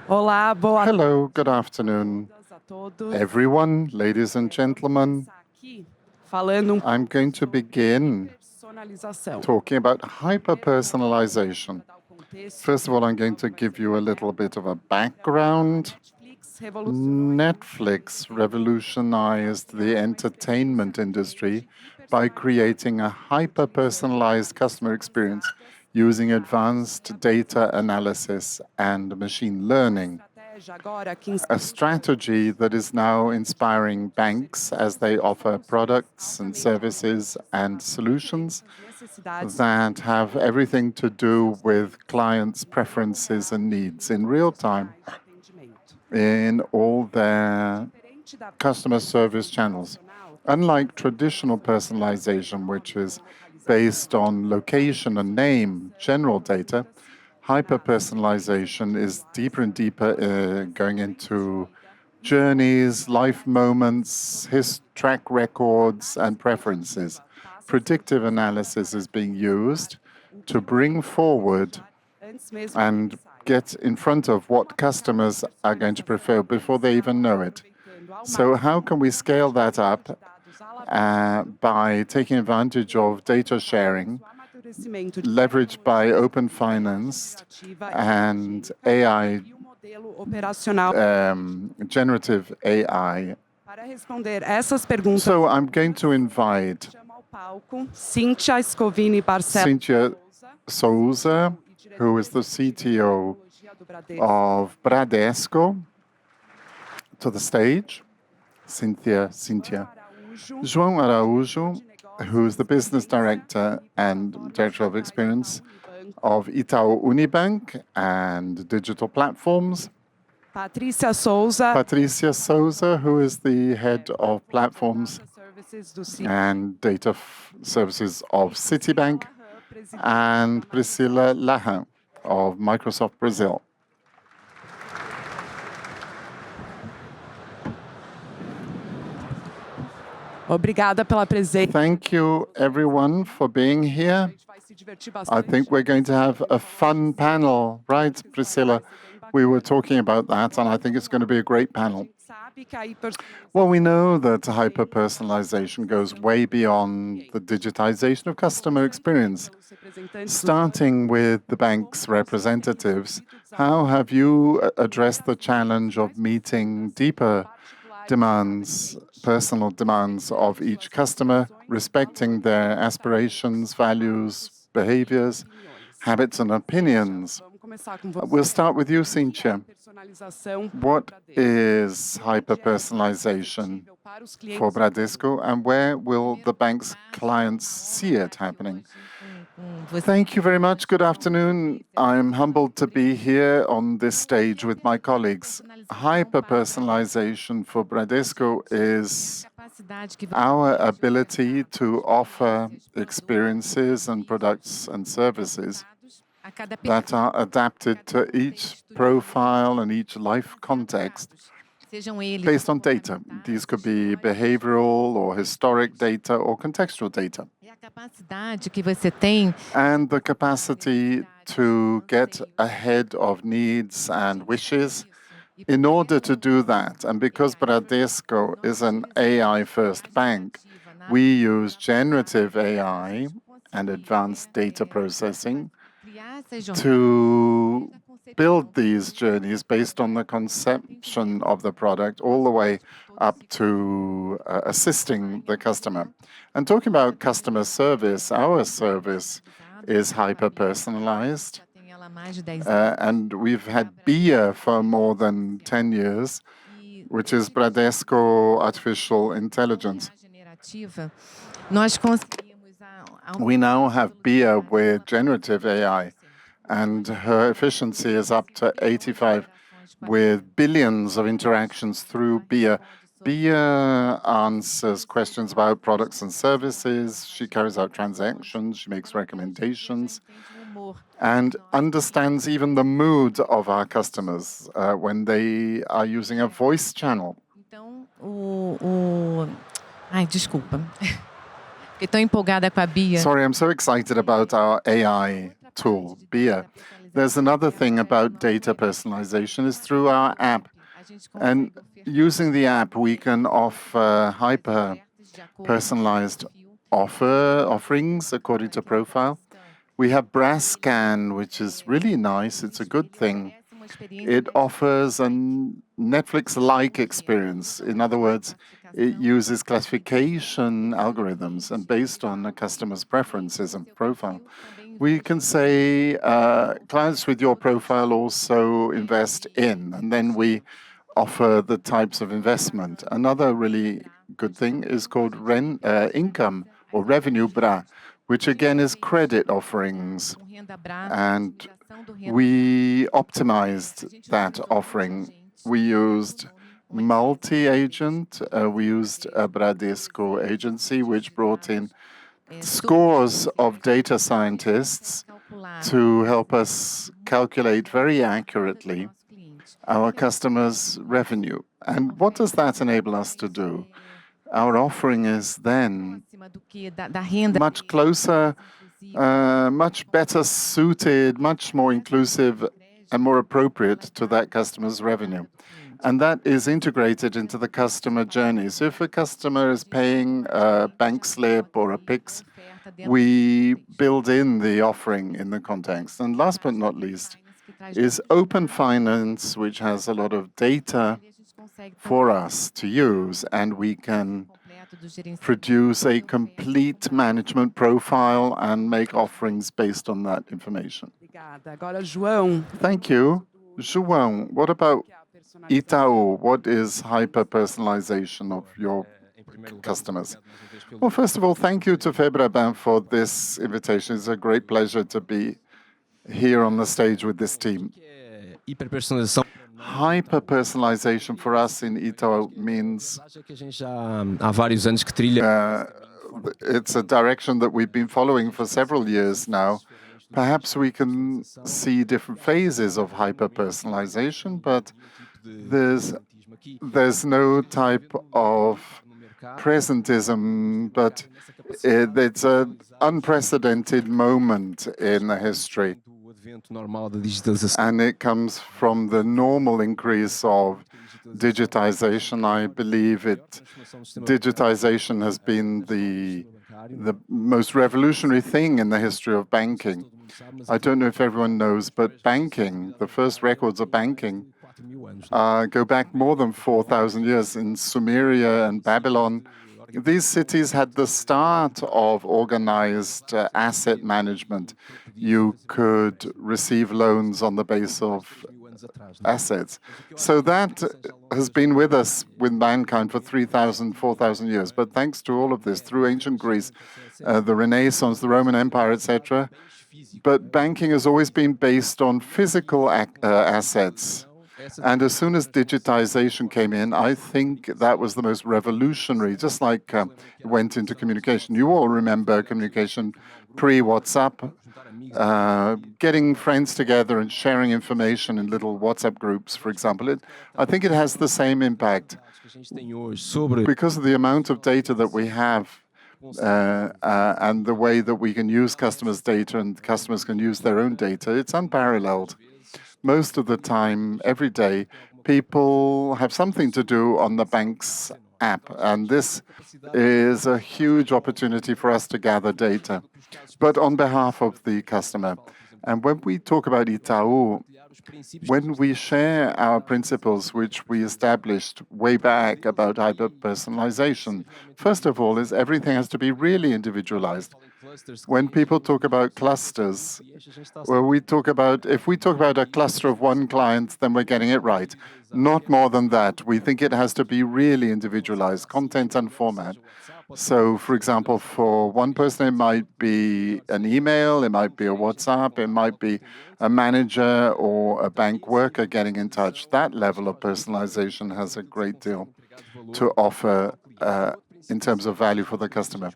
Olá, boa Hello, good afternoon, a todos. everyone, ladies and gentlemen. Aqui falando I'm going to begin personalização. talking about hyper-personalization. First of all, I'm going to give you a little bit of a background. Netflix revolutionized the entertainment industry by creating a hyper-personalized customer experience using advanced data analysis and machine learning. A strategy that is now inspiring banks as they offer products and services and solutions that have everything to do with clients' preferences and needs in real time in all their customer service channels. Unlike traditional personalization, which is based on location and name, general data, hyper-personalization is deeper and deeper, going into journeys, life moments, track records, and preferences. Predictive analysis is being used to bring forward and get in front of what customers are going to prefer before they even know it. So how can we scale that up by taking advantage of data sharing, leveraged by open finance and AI, generative AI. So I'm going to invite Cynthia Souza, who is the CTO of Bradesco, to the stage. Cynthia. João Araújo, who is the business director and director of experience of Itaú Unibank and digital platforms. Patricia Souza, who is the head of platforms and data services of Citibank, and Priscila Lahan of Microsoft Brazil. Obrigada pela presença. Thank you, everyone, for being here. I think we're going to have a fun panel, right, Priscilla? We were talking about that, and I think it's going to be a great panel. Well, we know that hyper-personalization goes way beyond the digitization of customer experience. Starting with the bank's representatives, how have you addressed the challenge of meeting deeper demands, personal demands of each customer, respecting their aspirations, values, behaviors, habits, and opinions? We'll start with you, Cynthia. What is hyper-personalization for Bradesco, and where will the bank's clients see it happening? Thank you very much. Good afternoon. I'm humbled to be here on this stage with my colleagues. Hyper-personalization for Bradesco is our ability to offer experiences and products and services that are adapted to each profile and each life context based on data. These could be behavioral or historic data or contextual data. And the capacity to get ahead of needs and wishes. In order to do that, and because Bradesco is an AI-first bank, we use generative AI and advanced data processing to build these journeys based on the conception of the product all the way up to assisting the customer. And talking about customer service, our service is hyper-personalized. And we've had BIA for more than 10 years, which is Bradesco Artificial Intelligence. We now have BIA with generative AI, and her efficiency is up to 85 with billions of interactions through BIA. BIA answers questions about products and services, she carries out transactions, she makes recommendations, and understands even the mood of our customers when they are using a voice channel. Sorry, I'm so excited about our AI tool, BIA. There's another thing about data personalization is through our app. And using the app, we can offer hyper-personalized offerings according to profile. We have Brass Scan, which is really nice. It's a good thing. It offers a Netflix-like experience. In other words, it uses classification algorithms, and based on the customer's preferences and profile, we can say clients with your profile also invest in, and then we offer the types of investment. Another really good thing is called income or revenue BRA, which again is credit offerings. And we optimized that offering. We used multi-agent. We used a Bradesco agency, which brought in scores of data scientists to help us calculate very accurately our customers' revenue. And what does that enable us to do? Our offering is then much closer, much better suited, much more inclusive and more appropriate to that customer's revenue. And that is integrated into the customer journey. So if a customer is paying a bank slip or a PIX, we build in the offering in the context. And last but not least is open finance, which has a lot of data for us to use, and we can produce a complete management profile and make offerings based on that information. Thank you. João, what about Itaú? What is hyper-personalization of your customers? Well, first of all, thank you to FEBRABAN for this invitation. It's a great pleasure to be here on the stage with this team. Hyper-personalization for us in Itaú means it's a direction that we've been following for several years now. Perhaps we can see different phases of hyper-personalization, but there's no type of presentism, but it's an unprecedented moment in the history. And it comes from the normal increase of digitization. I believe digitization has been the most revolutionary thing in the history of banking. I don't know if everyone knows, but banking, the first records of banking, go back more than 4,000 years in Sumeria and Babylon. These cities had the start of organized asset management. You could receive loans on the base of assets. So that has been with us, with mankind, for 3,000, 4,000 years. But thanks to all of this, through ancient Greece, the Renaissance, the Roman Empire, etc., but banking has always been based on physical assets. And as soon as digitization came in, I think that was the most revolutionary, just like it went into communication. You all remember communication pre-WhatsApp, getting friends together and sharing information in little WhatsApp groups, for example. I think it has the same impact. Because of the amount of data that we have and the way that we can use customers' data and customers can use their own data, it's unparalleled. Most of the time, every day, people have something to do on the bank's app, and this is a huge opportunity for us to gather data, but on behalf of the customer. And when we talk about Itaú, when we share our principles, which we established way back about hyper-personalization, first of all, is everything has to be really individualized. When people talk about clusters, well, if we talk about a cluster of one client, then we're getting it right. Not more than that. We think it has to be really individualized, content and format. So, for example, for one person, it might be an email, it might be a WhatsApp, it might be a manager or a bank worker getting in touch. That level of personalization has a great deal to offer in terms of value for the customer.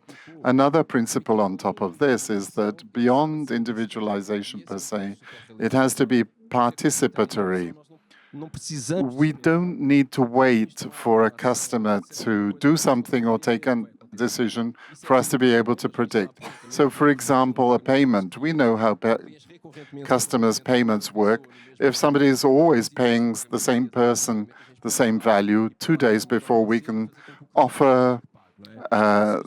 Another principle on top of this is that beyond individualization per se, it has to be participatory. We don't need to wait for a customer to do something or take a decision for us to be able to predict. So, for example, a payment. We know how customers' payments work if somebody is always paying the same person the same value 2 days before we can offer the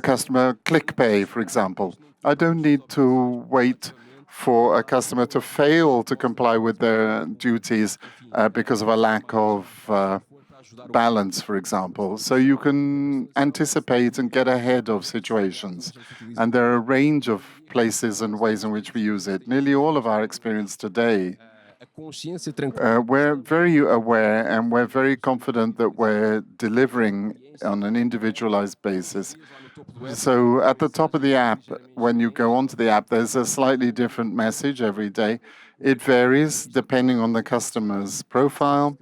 customer click pay, for example. I don't need to wait for a customer to fail to comply with their duties because of a lack of balance, for example. So you can anticipate and get ahead of situations. And there are a range of places and ways in which we use it. Nearly all of our experience today, we're very aware and we're very confident that we're delivering on an individualized basis. So at the top of the app, when you go onto the app, there's a slightly different message every day. It varies depending on the customer's profile.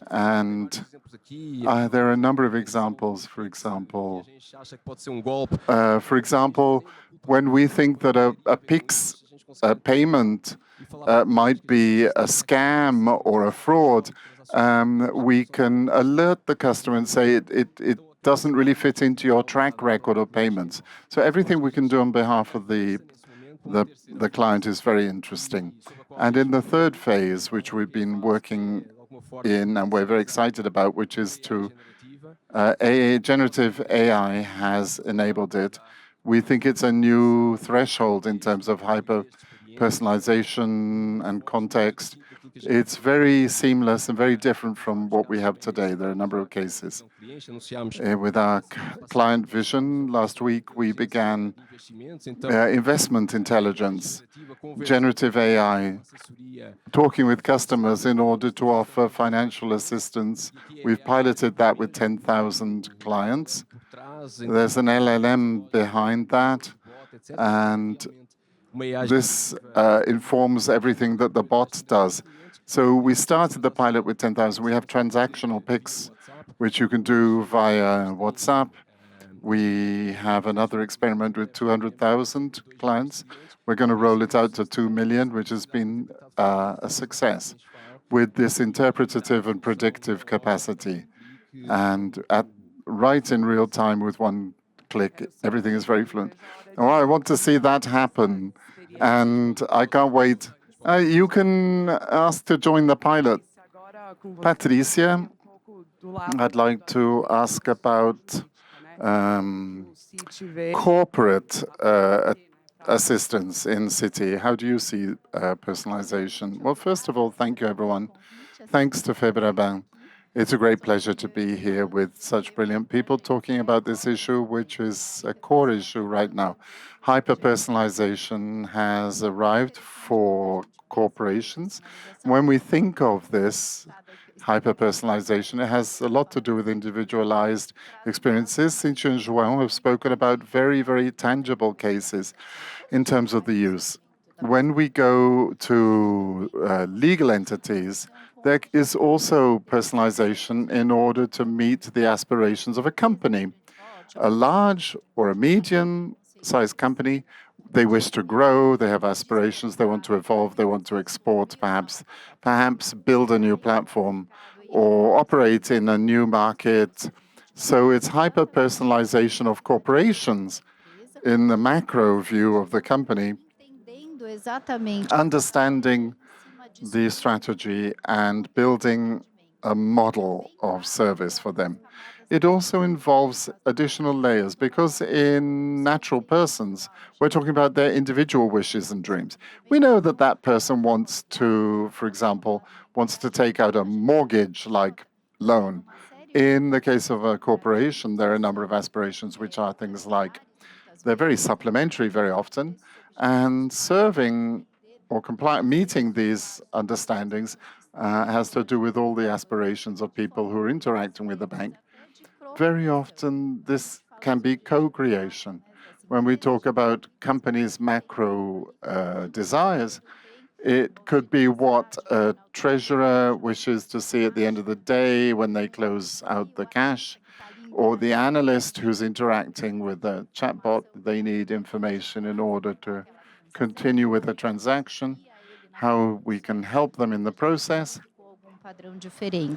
And there are a number of examples. For example, when we think that a PIX payment might be a scam or a fraud, we can alert the customer and say it doesn't really fit into your track record of payments. So everything we can do on behalf of the client is very interesting. And in the third phase, which we've been working in and we're very excited about, which is to generative AI has enabled it. We think it's a new threshold in terms of hyper-personalization and context. It's very seamless and very different from what we have today. There are a number of cases. With our client vision, last week we began investment intelligence, generative AI, talking with customers in order to offer financial assistance. We've piloted that with 10,000 clients. There's an LLM behind that, and this informs everything that the bot does. So we started the pilot with 10,000. We have transactional PIX, which you can do via WhatsApp. We have another experiment with 200,000 clients. We're going to roll it out to 2 million, which has been a success with this interpretative and predictive capacity. And right in real time with one click, everything is very fluent. Oh, I want to see that happen, and I can't wait. You can ask to join the pilot. Patricia, I'd like to ask about corporate assistance in City. How do you see personalization? Well, first of all, thank you, everyone. Thanks to FEBRABAN. It's a great pleasure to be here with such brilliant people talking about this issue, which is a core issue right now. Hyper-personalization has arrived for corporations. When we think of this hyper-personalization, it has a lot to do with individualized experiences. Cintia and João have spoken about very, very tangible cases in terms of the use. When we go to legal entities, there is also personalization in order to meet the aspirations of a company. A large or a medium-sized company, they wish to grow, they have aspirations, they want to evolve, they want to export, perhaps build a new platform or operate in a new market. So it's hyper-personalization of corporations in the macro view of the company, understanding the strategy and building a model of service for them. It also involves additional layers because in natural persons, we're talking about their individual wishes and dreams. We know that that person wants to, for example, wants to take out a mortgage-like loan. In the case of a corporation, there are a number of aspirations which are things like, they're very supplementary very often, and serving or meeting these understandings has to do with all the aspirations of people who are interacting with the bank. Very often, this can be co-creation. When we talk about companies' macro desires, it could be what a treasurer wishes to see at the end of the day when they close out the cash, or the analyst who's interacting with the chatbot. They need information in order to continue with a transaction, how we can help them in the process.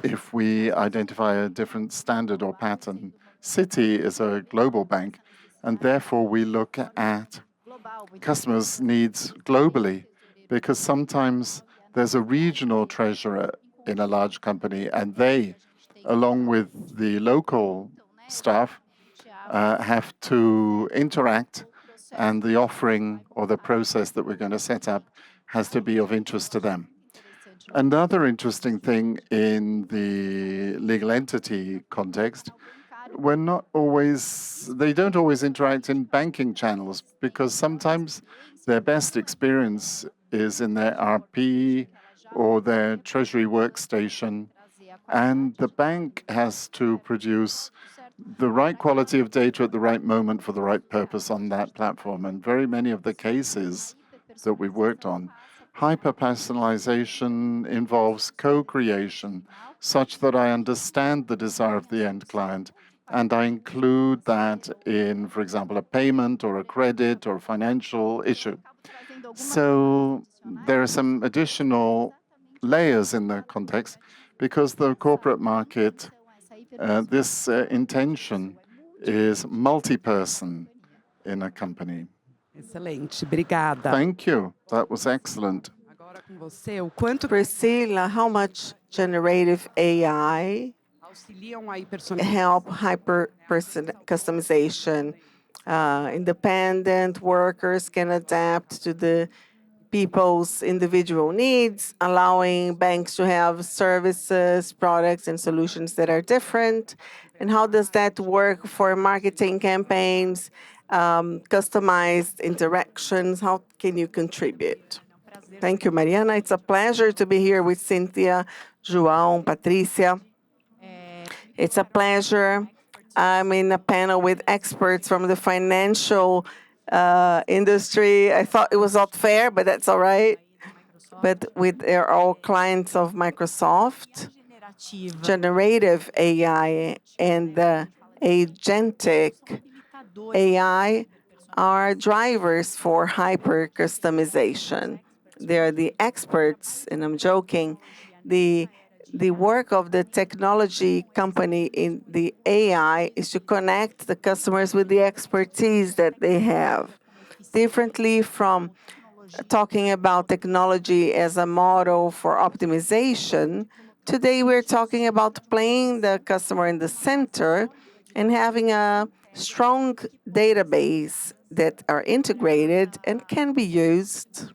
If we identify a different standard or pattern, Citi is a global bank, and therefore we look at customers' needs globally, because sometimes there's a regional treasurer in a large company, and they, along with the local staff, have to interact, and the offering or the process that we're going to set up has to be of interest to them. Another interesting thing in the legal entity context, they don't always interact in banking channels, because sometimes their best experience is in their RP or their treasury workstation, and the bank has to produce the right quality of data at the right moment for the right purpose on that platform. And very many of the cases that we've worked on, hyper-personalization involves co-creation, such that I understand the desire of the end client, and I include that in, for example, a payment or a credit or a financial issue. So there are some additional layers in the context, because the corporate market, this intention is multi-person in a company. Excelente, obrigada. Thank you. That was excellent. Agora com você, o quanto Priscilla, how much generative AI auxiliam a personalização? help customization? Independent workers can adapt to the people's individual needs, allowing banks to have services, products, and solutions that are different. And how does that work for marketing campaigns, customized interactions? How can you contribute? Thank you, Mariana. It's a pleasure to be here with Cynthia, João, Patricia. It's a pleasure. I'm in a panel with experts from the financial industry. I thought it was not fair, but that's all right. But they're all clients of Microsoft. Generative AI and agentic AI are drivers for hyper-customization. They're the experts, and I'm joking, the work of the technology company in the AI is to connect the customers with the expertise that they have. Differently from talking about technology as a model for optimization, today we're talking about playing the customer in the center and having a strong database that are integrated and can be used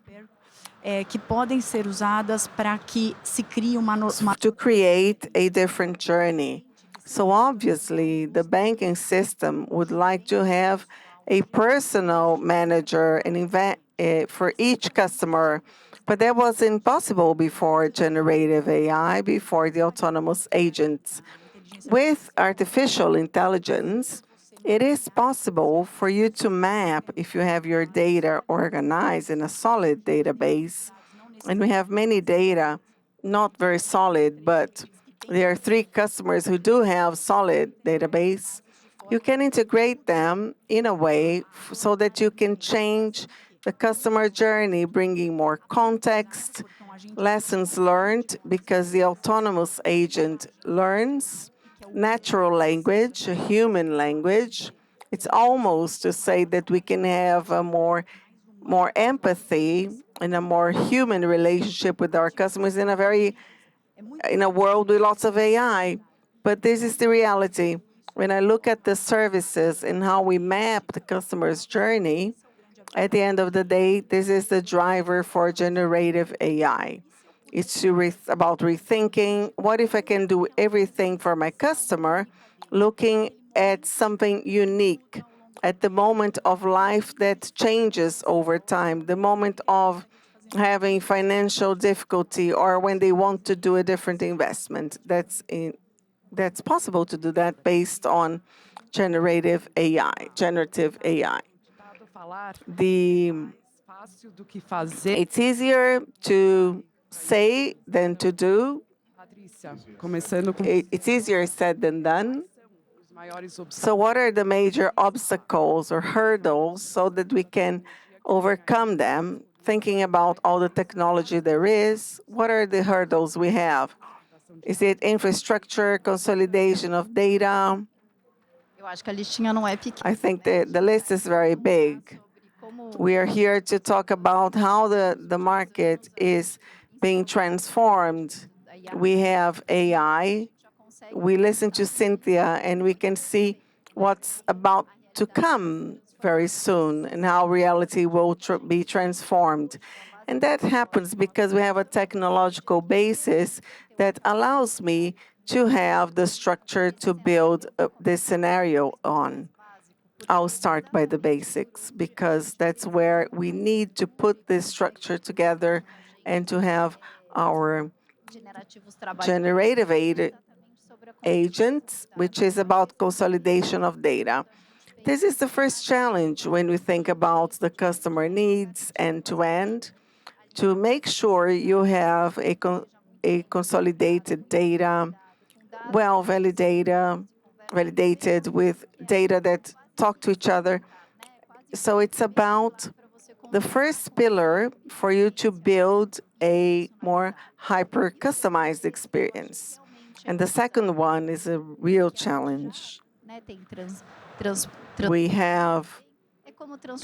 que podem ser usadas para que se crie uma to create a different journey. So obviously, the banking system would like to have a personal manager and for each customer, but that was impossible before generative AI, before the autonomous agents. With artificial intelligence, it is possible for you to map, if you have your data organized in a solid database, and we have many data, not very solid, but there are 3 customers who do have solid database. You can integrate them in a way so that you can change the customer journey, bringing more context, lessons learned, because the autonomous agent learns natural language, human language. It's almost to say that we can have a more empathy and a more human relationship with our customers in a world with lots of AI. But this is the reality. When I look at the services and how we map the customer's journey, at the end of the day, this is the driver for generative AI. It's about rethinking, what if I can do everything for my customer, looking at something unique, at the moment of life that changes over time, the moment of having financial difficulty, or when they want to do a different investment. That's possible to do that based on generative AI. It's easier to say than to do. It's easier said than done. So what are the major obstacles or hurdles so that we can overcome them? Thinking about all the technology there is, what are the hurdles we have? Is it infrastructure, consolidation of data? I think the list is very big. We are here to talk about how the market is being transformed. We have AI. We listen to Cynthia, and we can see what's about to come very soon and how reality will be transformed. And that happens because we have a technological basis that allows me to have the structure to build this scenario on. I'll start by the basics because that's where we need to put this structure together and to have our generative agents, which is about consolidation of data. This is the first challenge when we think about the customer needs end-to-end, to make sure you have a consolidated data, validated with data that talk to each other. So it's about the first pillar for you to build a more hyper-customized experience. And the second one is a real challenge. We have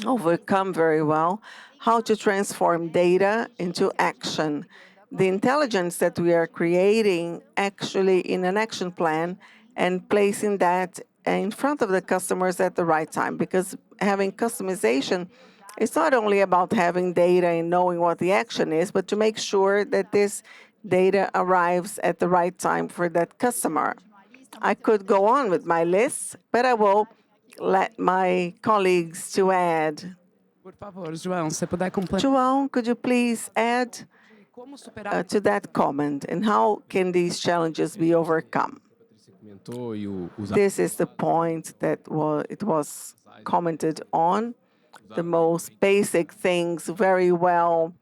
overcome very well how to transform data into action. The intelligence that we are creating actually in an action plan and placing that in front of the customers at the right time, because having customization is not only about having data and knowing what the action is, but to make sure that this data arrives at the right time for that customer. I could go on with my list, but I will let my colleagues to add. Por favor, João, se puder complementar. João, could you please add to that comment, and how can these challenges be overcome? This is the point that it was commented on. The most basic things very well,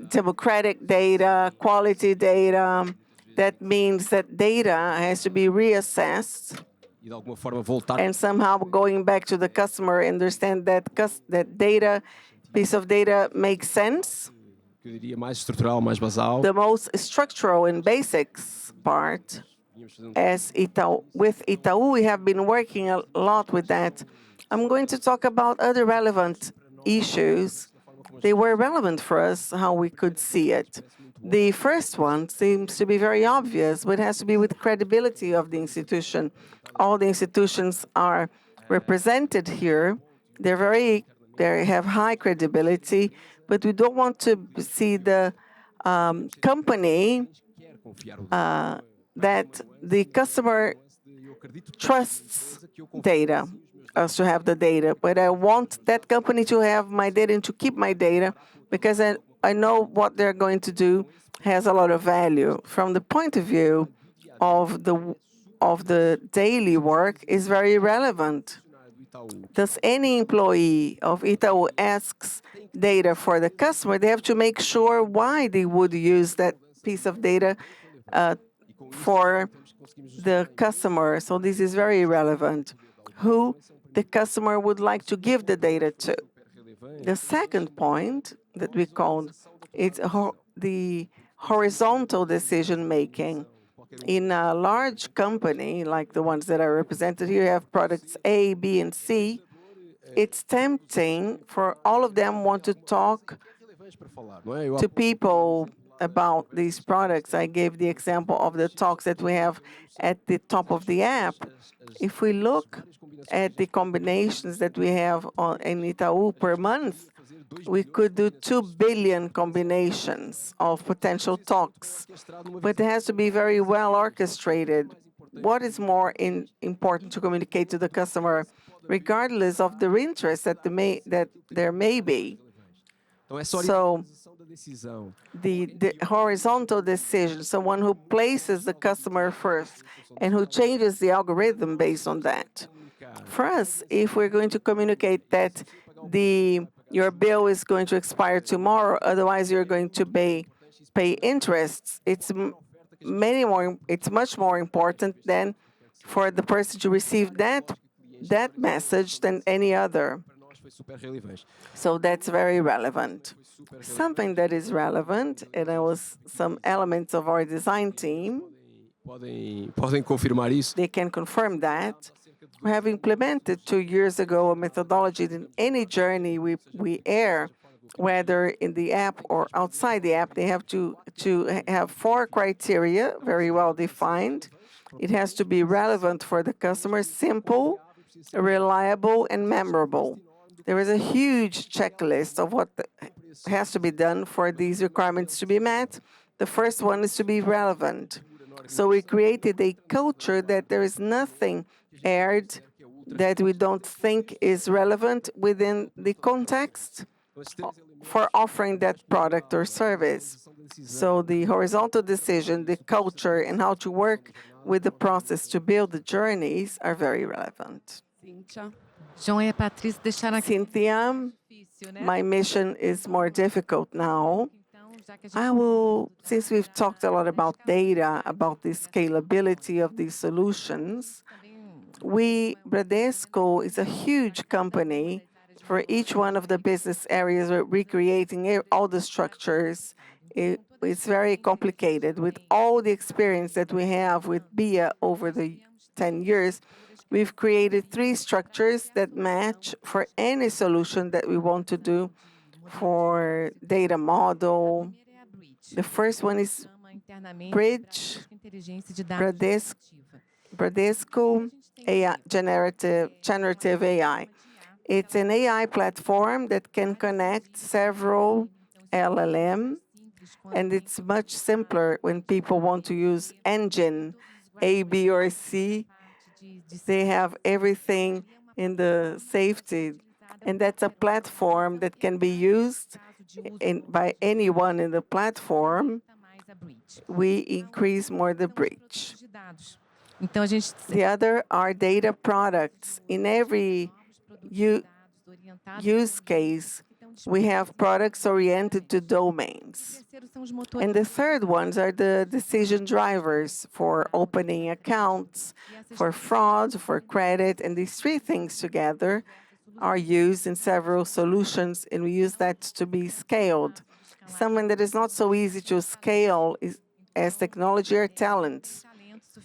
democratic data, quality data. That means that data has to be reassessed and somehow going back to the customer, understand that that piece of data makes sense. The most structural and basics part, with Itaú, we have been working a lot with that. I'm going to talk about other relevant issues. They were relevant for us, how we could see it. The first one seems to be very obvious, but it has to be with credibility of the institution. All the institutions are represented here. They have high credibility, but we don't want to see the company that the customer trusts data, us to have the data. But I want that company to have my data and to keep my data because I know what they're going to do has a lot of value. From the point of view of the daily work is very relevant. Does any employee of Itaú asks data for the customer, they have to make sure why they would use that piece of data for the customer. So this is very relevant. Who the customer would like to give the data to. The second point that we called it's the horizontal decision making. In a large company like the ones that are represented here, you have products A, B, and C. It's tempting for all of them want to talk to people about these products. I gave the example of the talks that we have at the top of the app. If we look at the combinations that we have in Itaú per month, we could do 2 billion combinations of potential talks, but it has to be very well orchestrated. What is more important to communicate to the customer, regardless of the interest that there may be? So the horizontal decision, someone who places the customer first and who changes the algorithm based on that. For us, if we're going to communicate that your bill is going to expire tomorrow, otherwise you're going to pay interests, it's much more important than for the person to receive that message than any other. So that's very relevant. Something that is relevant, and there was some elements of our design team, they can confirm that. We have implemented 2 years ago a methodology that in any journey we air, whether in the app or outside the app, they have to have 4 criteria, very well defined. It has to be relevant for the customer, simple, reliable, and memorable. There is a huge checklist of what has to be done for these requirements to be met. The first one is to be relevant. So we created a culture that there is nothing aired that we don't think is relevant within the context for offering that product or service. So the horizontal decision, the culture, and how to work with the process to build the journeys are very relevant. João e a Patrícia deixaram aqui Cynthia, difícil, né? my mission is more difficult now. I will, since we've talked a lot about data, about the scalability of these solutions, Bradesco is a huge company. For each one of the business areas, we're recreating all the structures. It's very complicated. With all the experience that we have with BIA over the 10 years, we've created 3 structures that match for any solution that we want to do for data model. The first one is Bridge, Bradesco AI, generative AI. It's an AI platform that can connect several LLM, and it's much simpler when people want to use engine A, B, or C. They have everything in the safety, and that's a platform that can be used by anyone in the platform. We increase more the breach. Então a gente The other are data products. In every use case, we have products oriented to domains. And the third ones are the decision drivers for opening accounts, for fraud, for credit, and these 3 things together are used in several solutions, and we use that to be scaled. Something that is not so easy to scale as technology or talents.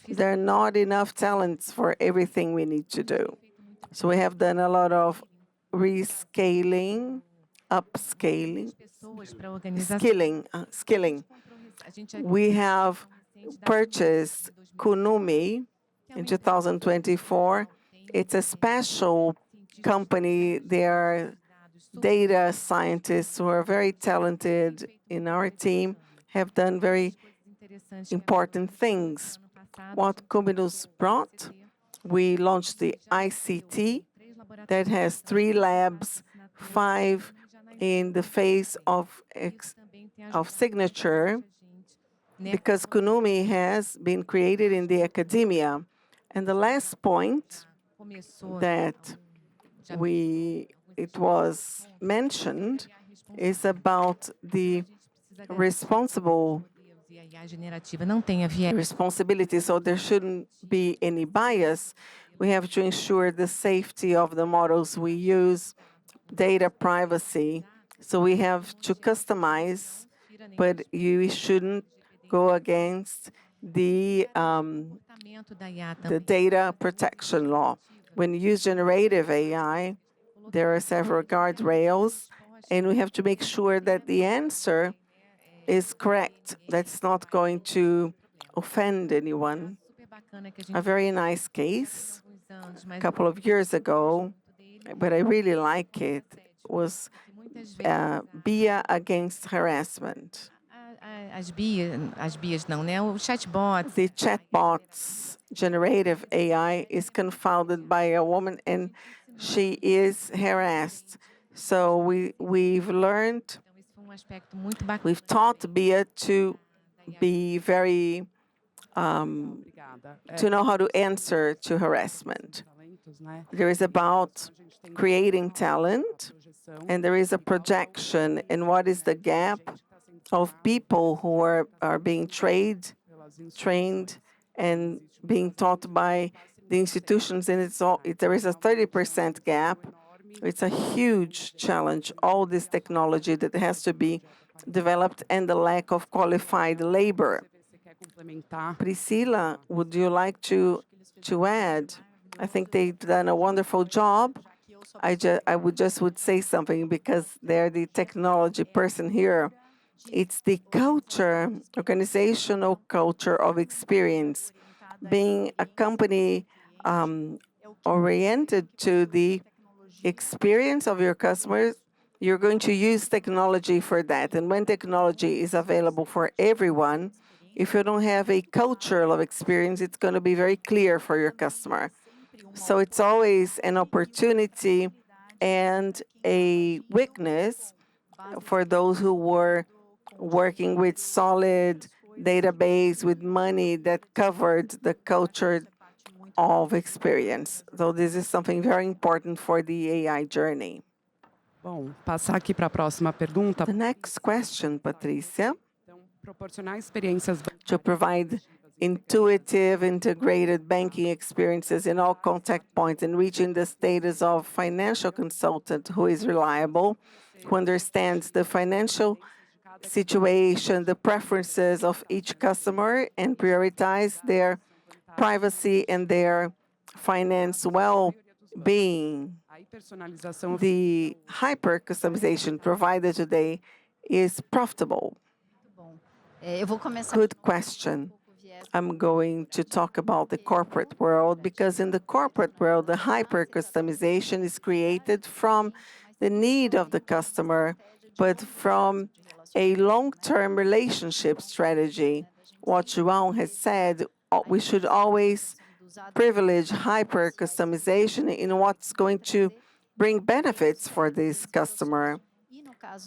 There are not enough talents for everything we need to do. So we have done a lot of rescaling, upscaling, skilling. We have purchased Kunumi in 2024. It's a special company. They are data scientists who are very talented in our team, have done very important things. What Cuminus brought, we launched the ICT that has 3 labs, 5 in the phase of signature, because Kunumi has been created in the academia. And the last point that it was mentioned is about the responsibility, so there shouldn't be any bias. We have to ensure the safety of the models we use, data privacy. So we have to customize, but you shouldn't go against the data protection law. When you use generative AI, there are several guardrails, and we have to make sure that the answer is correct. That's not going to offend anyone. A very nice case a couple of years ago, but I really like it, was BIA against harassment. The chatbots, generative AI, is confounded by a woman, and she is harassed. So we've learned, we've taught BIA to be very, to know how to answer to harassment. There is about creating talent, and there is a projection in what is the gap of people who are being trained and being taught by the institutions, and there is a 30% gap. It's a huge challenge, all this technology that has to be developed and the lack of qualified labor. Priscila, would you like to add? I think they've done a wonderful job. I would say something because they're the technology person here. It's the culture, organizational culture of experience. Being a company oriented to the experience of your customers, you're going to use technology for that. And when technology is available for everyone, if you don't have a culture of experience, it's going to be very clear for your customer. So it's always an opportunity and a weakness for those who were working with solid database with money that covered the culture of experience. So this is something very important for the AI journey. Bom, passar aqui para a próxima pergunta. The next question, Patricia, Então, proporcionar experiências to provide intuitive, integrated banking experiences in all contact points and reaching the status of financial consultant who is reliable, who understands the financial situation, the preferences of each customer, and prioritize their privacy and their finance well-being. The hyper-customization provided today is profitable. Good question. I'm going to talk about the corporate world because in the corporate world, the hyper-customization is created from the need of the customer, but from a long-term relationship strategy. What João has said, we should always privilege hyper-customization in what's going to bring benefits for this customer.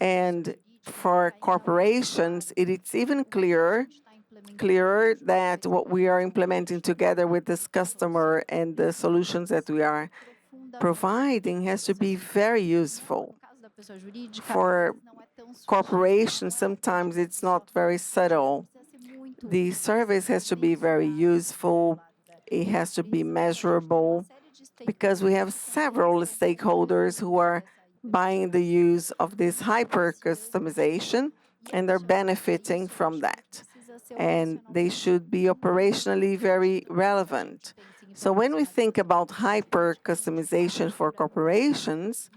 And for corporations, it's even clearer that what we are implementing together with this customer and the solutions that we are providing has to be very useful. For corporations, sometimes it's not very subtle. The service has to be very useful. It has to be measurable because we have several stakeholders who are buying the use of this hyper-customization and are benefiting from that. And they should be operationally very relevant. So when we think about hyper-customization for corporations,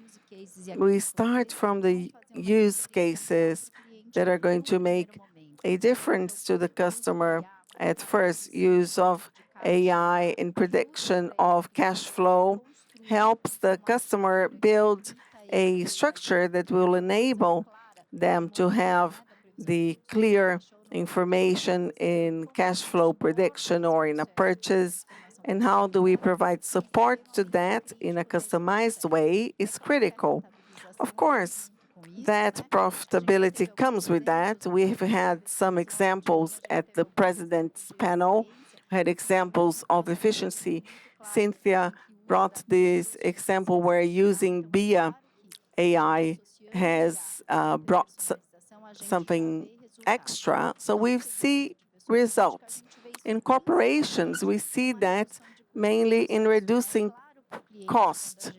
we start from the use cases that are going to make a difference to the customer. At first, use of AI in prediction of cash flow helps the customer build a structure that will enable them to have the clear information in cash flow prediction or in a purchase. And how do we provide support to that in a customized way is critical. Of course, that profitability comes with that. We've had some examples at the president's panel, had examples of efficiency. Cynthia brought this example where using BIA AI has brought something extra. So we see results. In corporations, we see that mainly in reducing cost.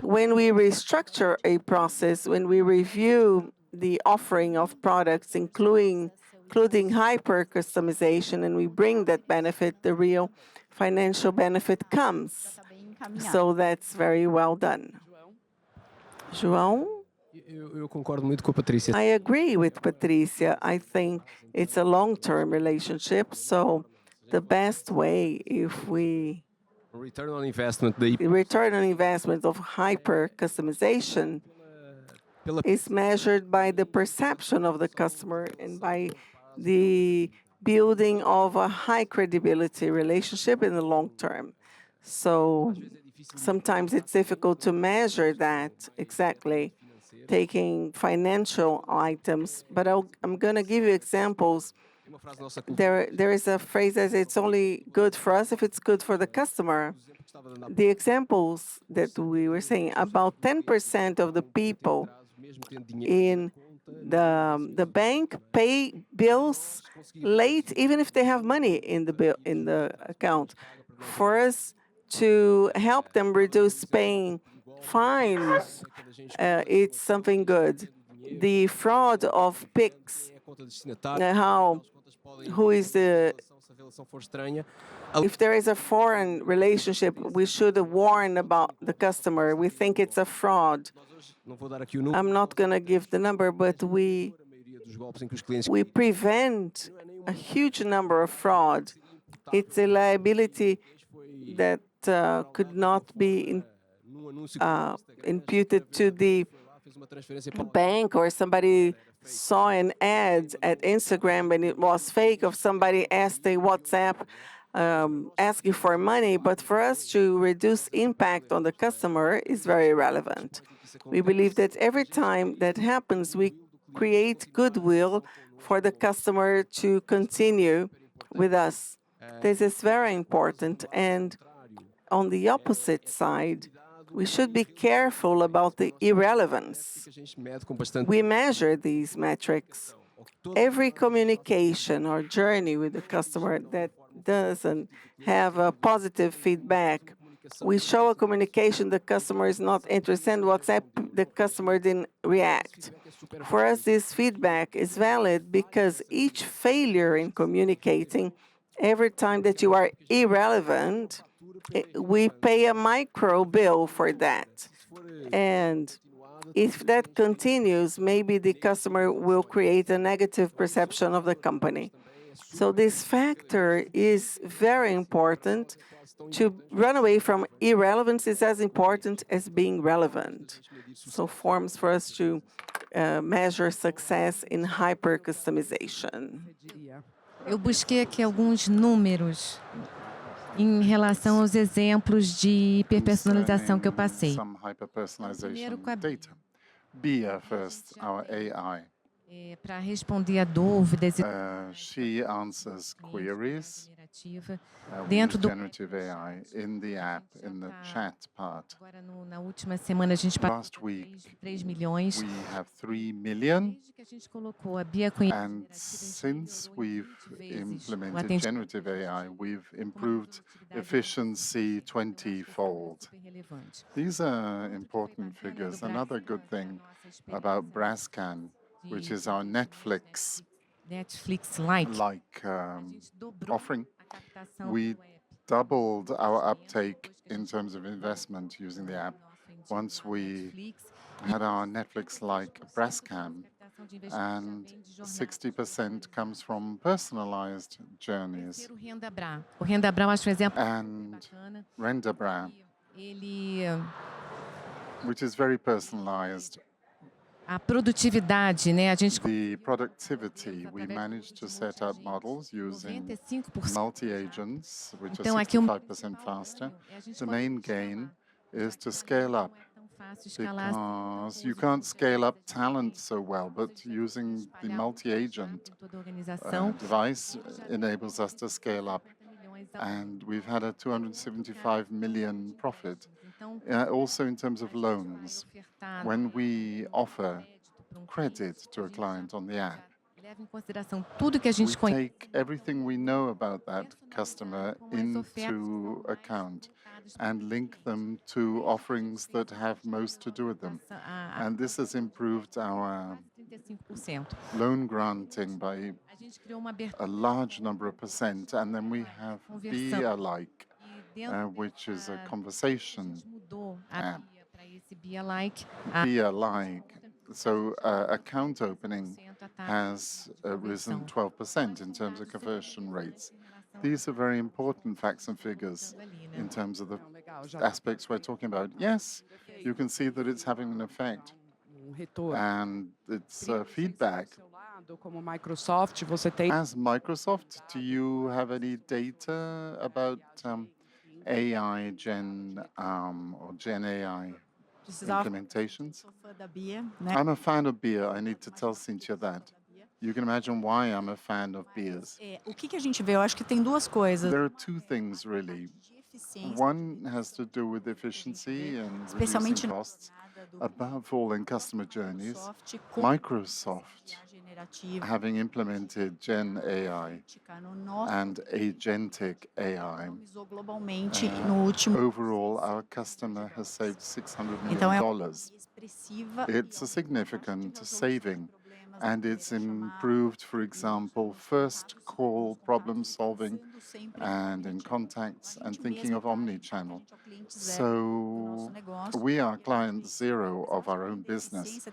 When we restructure a process, when we review the offering of products, including hyper-customization, and we bring that benefit, the real financial benefit comes. So that's very well done. João? Eu concordo muito com a Patrícia. I agree with Patricia. I think it's a long-term relationship, so the best way if we Return on investment the return on investment of hyper-customization is measured by the perception of the customer and by the building of a high credibility relationship in the long term. So sometimes it's difficult to measure that exactly, taking financial items, but I'm going to give you examples. There is a phrase that it's only good for us if it's good for the customer. The examples that we were saying, about 10% of the people in the bank pay bills late, even if they have money in the account. For us to help them reduce paying fines, it's something good. The fraud of PIX, who is the relação for estranha, If there is a foreign relationship, we should warn about the customer. We think it's a fraud. não vou dar aqui o número, I'm not going to give the number, but a maioria dos golpes em que os clientes we prevent a huge number of fraud. It's a liability that could not be num anúncio imputed to the fez uma transferência para bank, or somebody saw an ad at Instagram and it was fake, or somebody asked a WhatsApp asking for money. But for us to reduce impact on the customer is very relevant. We believe that every time that happens, we create goodwill for the customer to continue with us. This is very important. And on the opposite side, we should be careful about the irrelevance. que a gente mede com bastante We measure these metrics. Every communication or journey with the customer that doesn't have a positive feedback, we show a communication the customer is not interested in WhatsApp, the customer didn't react. For us, this feedback is valid because each failure in communicating, every time that you are irrelevant, we pay a micro bill for that. And if that continues, maybe the customer will create a negative perception of the company. So this factor is very important. To run away from irrelevance is as important as being relevant. So forms for us to measure success in hyper-customization. Eu busquei aqui alguns números em relação aos exemplos de hiperpersonalização que eu passei. Some hyperpersonalization Primeiro com a data. Bia first, our AI. Para responder a dúvidas e She answers queries generativa with dentro do generative AI in the app, in the chat part. agora na última semana a gente passou Last week, 3 milhões. we have 3 million. Desde que a gente colocou a Bia com And since we've implemented atendimento generative AI, we've improved efficiency 20-fold. super relevante. These are important figures. Another good thing about Brascan, which is our Netflix Netflix Lite. offering, A captação we do app. doubled our uptake in terms of investment using the app once we Netflix, had our Netflix-like Brascan, captação de investimento and também de jornada. 60% comes from personalized journeys. Terceiro, o Renda Bra. O Renda Bra eu acho um exemplo And bacana. Rendabra, Ele which is very personalized. a produtividade, né? A gente The productivity, we managed to set up models using 95%. multi-agents, which are Então aqui 65% faster. a gente The pode main gain is to scale up, não é tão fácil escalar because you can't scale up talent so well, but using the multi-agent em toda a organização. device enables us to scale up. 50 milhões And we've had a 275 million profit. Então, Also in terms of loans, ofertar when we offer para credit to a client on the app, leva em consideração tudo que a we gente conhece. take everything we know about that customer into account and link them to offerings that have most to do with them. And this has improved our 35%. loan granting by A gente criou uma abertura a large number of percent. And then we have Bia-like, e dentro which is a a conversation gente mudou a Bia para esse Bia Like. Bia-like. So account opening A taxa has risen 12% in terms of conversion rates. These are very important facts and figures in terms of the Legal, já aspects we're talking about. Yes, you can see that it's having an effect, retorno. and it's feedback. Do seu lado, como Microsoft, você tem As Microsoft, do you have any data about AI Gen or Gen AI Precisava. implementations? Sou fã da Bia, né? I'm a fan of beer. I need to tell Cynthia that. You can imagine why I'm a fan of beers. O que a gente vê? Eu acho que tem duas coisas. There are two things really. De eficiência, One has to do with efficiency and especialmente reducing na costs. jornada do Above all, in customer journeys, Microsoft com Microsoft, a generativa having implemented Gen AI no nosso and agentic AI, economizou globalmente no último overall, our customer has saved $600 Então é million. expressiva. It's a significant saving. and it's improved, for example, first call problem solving and in contacts and thinking of omni-channel. So we are client zero of our own business.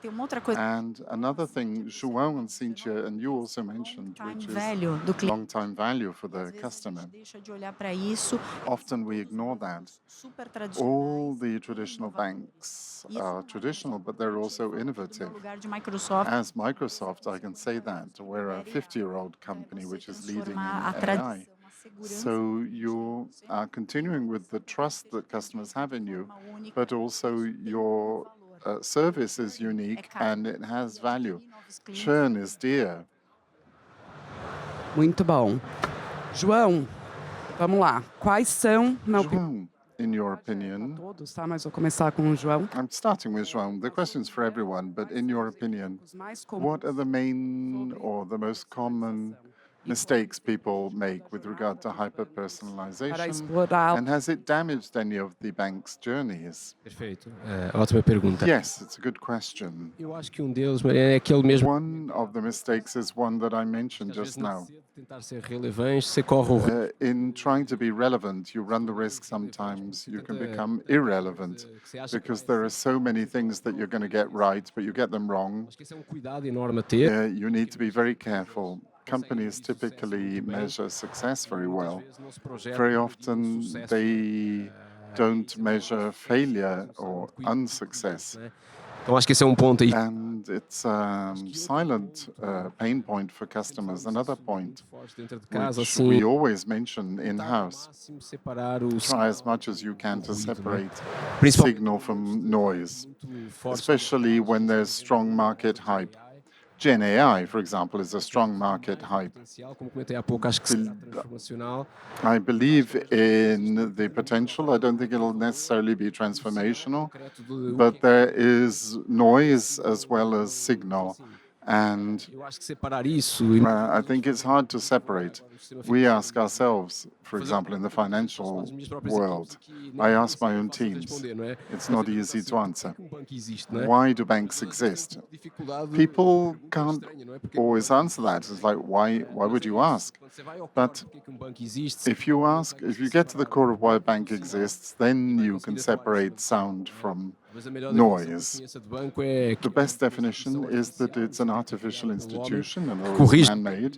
And another thing, João and Cynthia, and you also mentioned, which is long-time value for the customer. Often we ignore that. All the traditional banks are traditional, but they're also innovative. As Microsoft, I can say that. We're a 50-year-old company which is leading in AI. So you are continuing with the trust that customers have in you, but also your service is unique and it has value. Churn is dear. Muito bom. João, vamos lá. Quais são, na João, in your opinion, todos, tá? Mas vou começar com o João. I'm starting with João. The question's for everyone, but in your opinion, what are the main or the most common mistakes people make with regard to hyper-personalization? And has it damaged any of the bank's journeys? Perfeito. Ótima pergunta. Yes, it's a good question. Eu acho que deles é aquele mesmo. One of the mistakes is one that I mentioned just now. Tentar ser relevante, você corre o risco. In trying to be relevant, you run the risk sometimes you can become irrelevant because there are so many things that you're going to get right, but you get them wrong. Acho que esse é cuidado enorme a ter. You need to be very careful. Companies typically measure success very well. Very often, they don't measure failure or unsuccess. Então acho que esse é ponto aí. And it's a silent pain point for customers. Another point, which we always mention in-house, try as much as you can to separate signal from noise, especially when there's strong market hype. Gen AI, for example, is a strong market hype. I believe in the potential. I don't think it'll necessarily be transformational, but there is noise as well as signal. And I think it's hard to separate. We ask ourselves, for example, in the financial world, I ask my own teams, it's not easy to answer. Why do banks exist? People can't always answer that. It's like, why would you ask? But if you ask, if you get to the core of why a bank exists, then you can separate sound from noise. The best definition is that it's an artificial institution and it's man-made.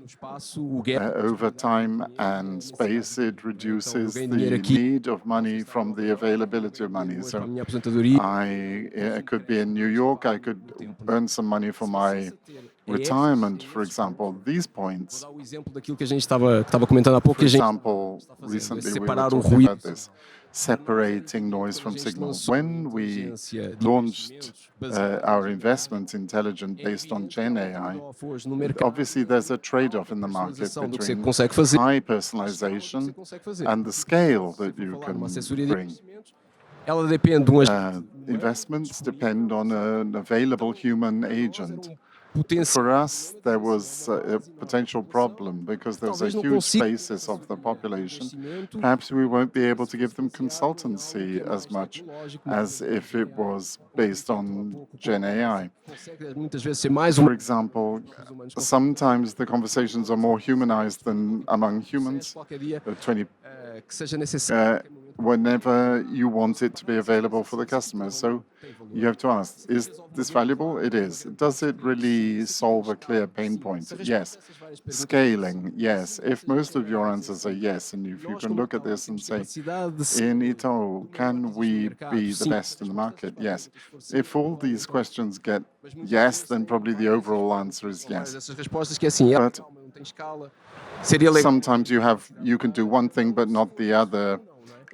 Over time and space, it reduces the need of money from the availability of money. So I could be in New York, I could earn some money for my retirement, for example. These points, for example, recently we were talking about this, separating noise from signal. When we launched our investment intelligent based on Gen AI, obviously there's a trade-off in the market between high personalization and the scale that you can bring. Investments depend on an available human agent. For us, there was a potential problem because there was a huge basis of the population. Perhaps we won't be able to give them consultancy as much as if it was based on Gen AI. For example, sometimes the conversations are more humanized than among humans. Whenever you want it to be available for the customers. So you have to ask, is this valuable? It is. Does it really solve a clear pain point? Yes. Scaling? Yes. If most of your answers are yes, and if you can look at this and say, in Itaú, can we be the best in the market? Yes. If all these questions get yes, then probably the overall answer is yes. But sometimes you can do one thing but not the other.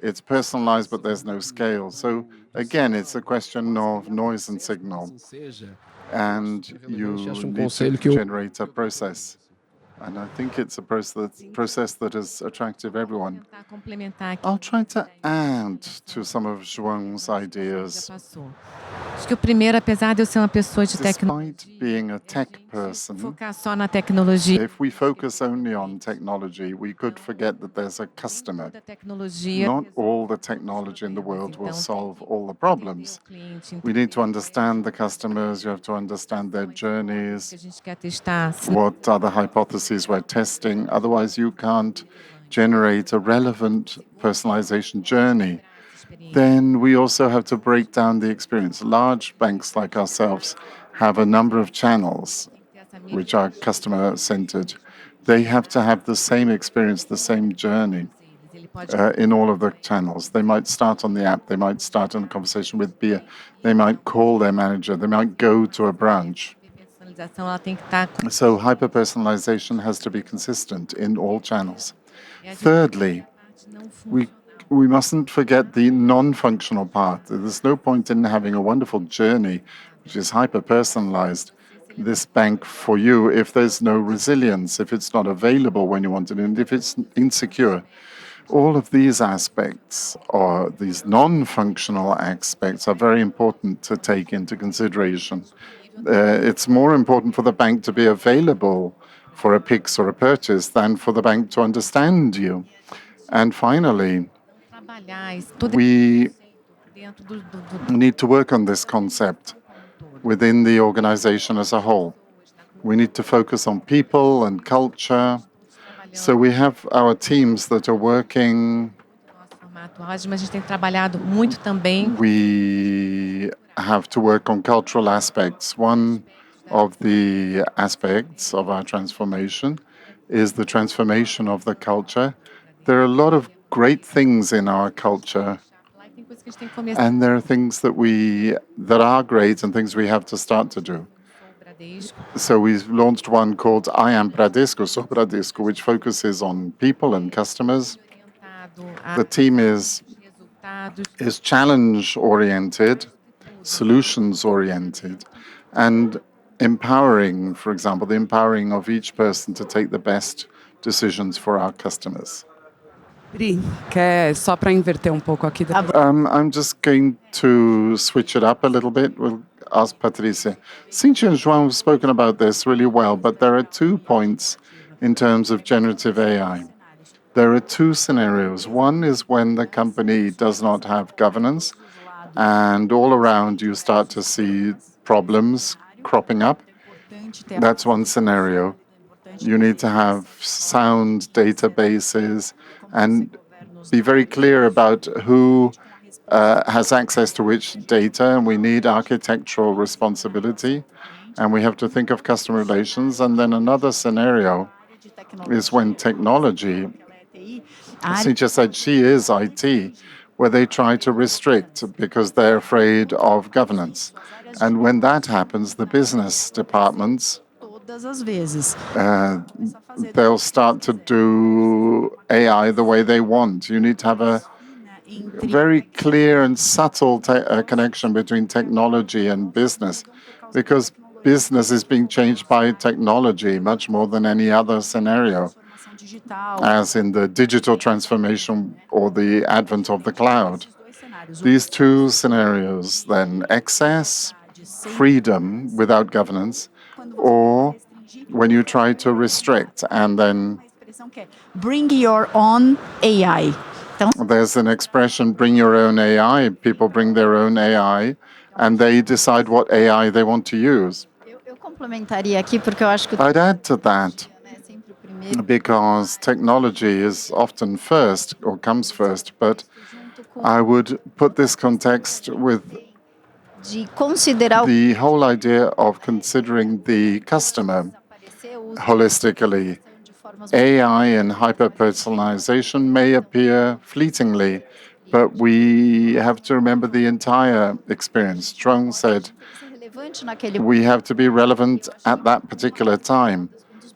It's personalized, but there's no scale. So again, it's a question of noise and signal. And you need to generate a process. And I think it's a process that is attractive everyone. Tentar complementar aqui. I'll try to add to some of João's Já ideas. passou. Acho que o primeiro, apesar de eu ser uma pessoa de tecnologia, Despite being a tech person, focar só na tecnologia, if we focus only on technology, we could forget that there's a customer. toda a tecnologia, Not all the technology in the world will Então, solve all the problems. o cliente We need to understand the customers, you have to understand their que journeys, a gente quer testar. what are the hypotheses we're testing. Otherwise, you can't generate a relevant personalization journey. Then we also have to break down the experience. Large banks like ourselves have a number of channels which are customer-centered. They have to have the same experience, the same journey Ele pode in all of the channels. They might start on the app, they might start in a conversation with beer, they might call their manager, they might go to a branch. a personalização, ela tem que estar com So hyper-personalization has to be consistent in all channels. a Thirdly, parte não funciona. we mustn't forget the non-functional part. There's no point in having a wonderful journey, which is hyper-personalized, this bank for you, if there's no resilience, if it's not available when you want it, and if it's insecure. All of these aspects, or these non-functional aspects, are very important to take into consideration. It's more important for the bank to be available for a Pix or a purchase than for the bank to understand you. And finally, Trabalhar isso tudo we dentro do need to work on this concept within the organization as a whole. We need to focus on people and culture. So we have our teams that are working. nosso formato ágil, mas a gente tem trabalhado muito também We have to work on cultural aspects. One of the aspects of our transformation is the transformation of the culture. There are a lot of great things in our culture, lá e tem coisas que a gente tem que começar and there are things that are great and things we have to start to do. com o Bradesco. So we've launched one called I Am Bradesco, Sou Bradesco, which focuses on people and customers. Orientado a The team is resultados, challenge-oriented, solutions-oriented, and empowering, for example, the empowering of each person to take the best decisions for our customers. Pri, só para inverter um pouco aqui. I'm just going to switch it up a little bit. We'll ask Patricia. Cintia and João have spoken about this really well, but there are 2 points in terms of generative AI. There are 2 scenarios. One is when the company does not have governance, and all around you start to see problems cropping up. That's one scenario. You need to have sound databases and be very clear about who has access to which data, and we need architectural responsibility, and we have to think of customer relations. And then another scenario is when technology, Cintia said she is IT, where they try to restrict because they're afraid of governance. And when that happens, the business departments, Todas as vezes. they'll start to do AI the way they want. You need to have a very clear and subtle connection between technology and business, because business is being changed by technology much more than any other scenario, as in the digital transformation or the advent of the cloud. These 2 scenarios, then, excess, freedom without governance, or when you try to restrict, and then Bring your own AI. Então, there's an expression, bring your own AI. People bring their own AI, and they decide what AI they want to use. Eu complementaria aqui porque eu acho que I'd add to that, é sempre o primeiro. because technology is often first, or comes first, but I would put this context with De considerar o the whole idea of considering the customer desaparecer o uso holistically. de formas AI and hyper-personalization may appear fleetingly, but we have to remember the entire experience. Strong said relevante naquele we have to be relevant at that particular time.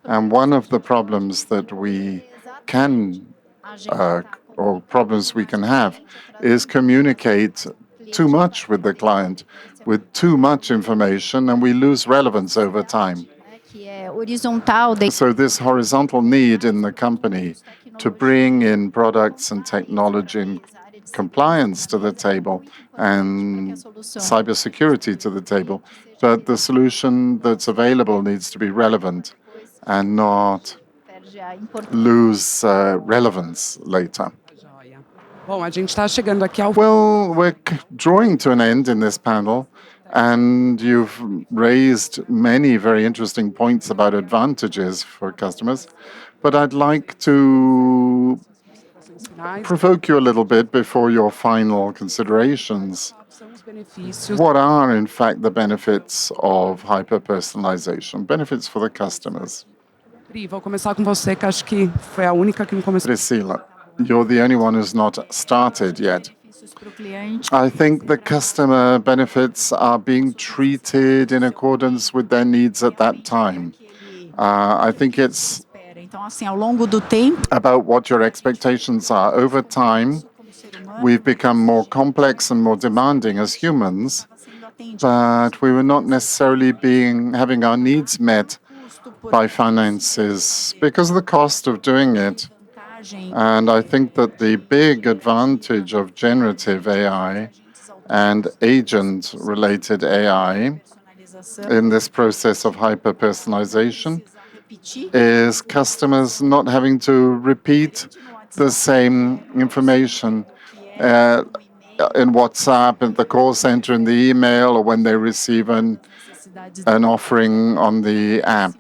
And one of the problems that we can, or problems we can have, is communicate too much with the client, with too much information, and we lose relevance over time. que é horizontal So this horizontal need in the company to bring in products and technology and compliance to the table and cybersecurity to the table, but the solution that's available needs to be relevant and not perde a importância. lose relevance later. Joia. Bom, a gente está chegando aqui ao Well, we're drawing to an end in this panel, and you've raised many very interesting points about advantages for customers. But I'd like to finais. provoke you a little bit before your final considerations. São os benefícios. What are, in fact, the benefits of hyper-personalization? Benefits for the customers. Pri, vou começar com você, que acho que foi a única que não começou. Priscilla, you're the only one who's not started yet. Benefícios para o cliente. I think the customer benefits are being treated in accordance with their needs at that time. I think it's Então, assim, ao longo do tempo, about what your expectations are. Over time, como ser humano, we've become more complex and more demanding as humans, sendo atendido but we were not necessarily having our needs met custo por by finances because of the cost of doing it. vantagem, And I think that the big advantage of generative AI and agent-related AI personalização, in this process of hyper-personalization repetir, is customers not having to repeat the same information in WhatsApp, in the call center, in the email, or when they receive necessidades an offering on the app.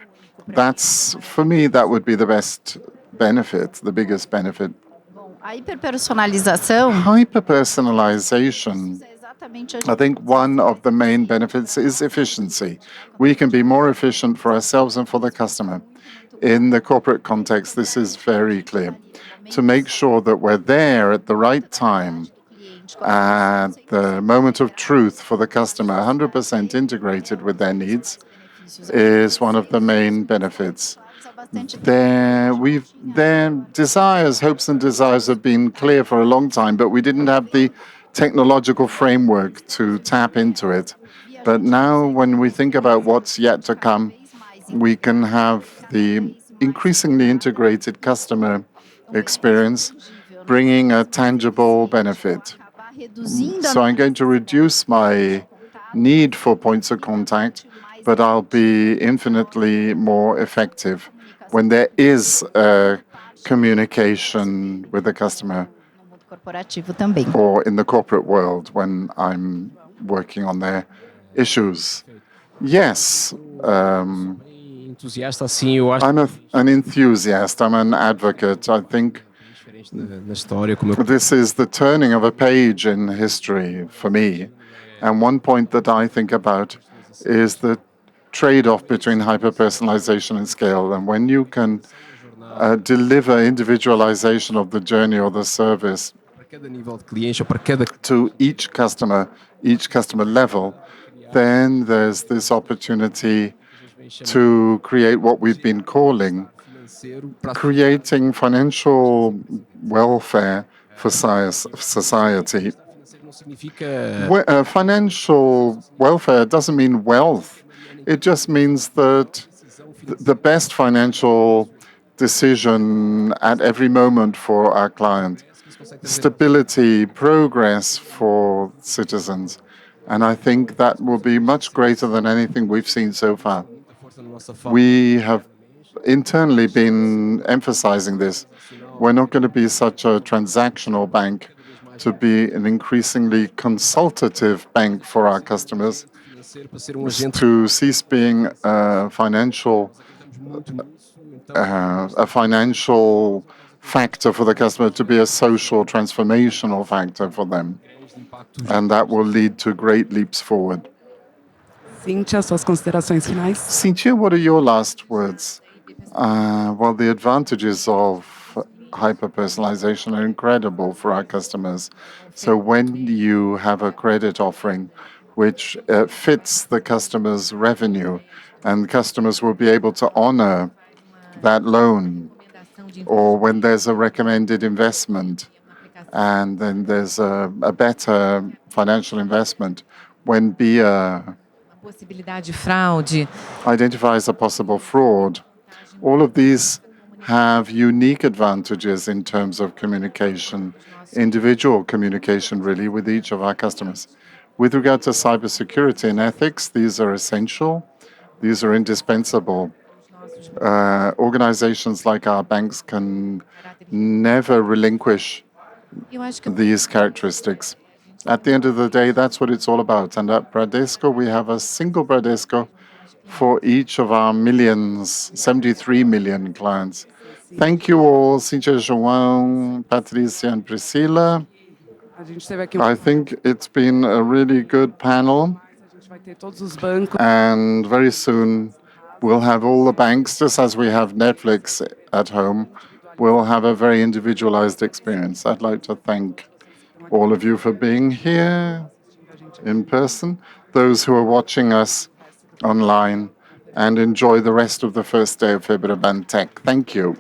That's, for me, that would be the best benefit, the biggest benefit. Bom, a hiperpersonalização Hyper-personalization, é exatamente a I think one of the main benefits is efficiency. We can be more efficient for ourselves and for the customer. In the corporate context, this is very clear. To make sure that we're there at the right time, at the moment of truth for the customer, 100% integrated with their needs, is one of the main benefits. Their desires, hopes and desires have been clear for a long time, but we didn't have the technological framework to tap into it. But now when we think about what's yet to come, we can have the increasingly integrated customer experience bringing a tangible benefit. So I'm going to reduce my need for points of contact, but I'll be infinitely more effective when there is a communication with the customer corporativo também. or in the corporate world when I'm working on their issues. Yes, Entusiasta, assim, eu acho I'm an enthusiast, I'm an advocate. I think na história, como eu this is the turning of a page in history for me. And one point that I think about is the trade-off between hyper-personalization and scale. And when you can deliver individualization of the journey or the service para cada nível de cliente ou para cada to each customer level, then there's this opportunity to create what we've been calling financeiro para creating financial welfare for society. não significa Financial welfare doesn't mean wealth. It just means that the best financial decision at every moment for our client, stability, progress for citizens. And I think that will be much greater than anything we've seen so far. força na nossa fala. We have internally been emphasizing this. We're not going to be such a transactional bank, to be an increasingly consultative bank for our customers, Financeiro para ser agente to cease being a financial factor for the customer, to be a social transformational factor for them. de impacto And that will lead to great leaps forward. Cíntia, suas considerações finais? Cynthia, what are your last words? Well, the advantages of hyper-personalization are incredible for our customers. So when you have a credit offering which fits the customer's revenue, and customers will be able to honor that loan, or when there's a recommended investment, and then there's a better financial investment, when BIA Possibilidade de fraude. identifies a possible fraud. All of these have unique advantages in terms of communication, individual communication, really, with each of our customers. With regard to cybersecurity and ethics, these are essential. These are indispensable. Organizations like our banks can never relinquish Eu acho que these characteristics. At the end of the day, that's what it's all about. And at Bradesco, we have a single Bradesco for each of our millions, 73 million clients. Thank you all, Cíntia, João, Patricia, and Priscila. A gente teve aqui I think it's been a really good panel. a gente vai ter todos os bancos. And very soon, we'll have all the banks, just as we have Netflix at home, we'll have a very individualized experience. I'd like to thank all of you for being here in person, those who are watching us online, and enjoy the rest of the first day of FEBRABAN Tech. Thank you.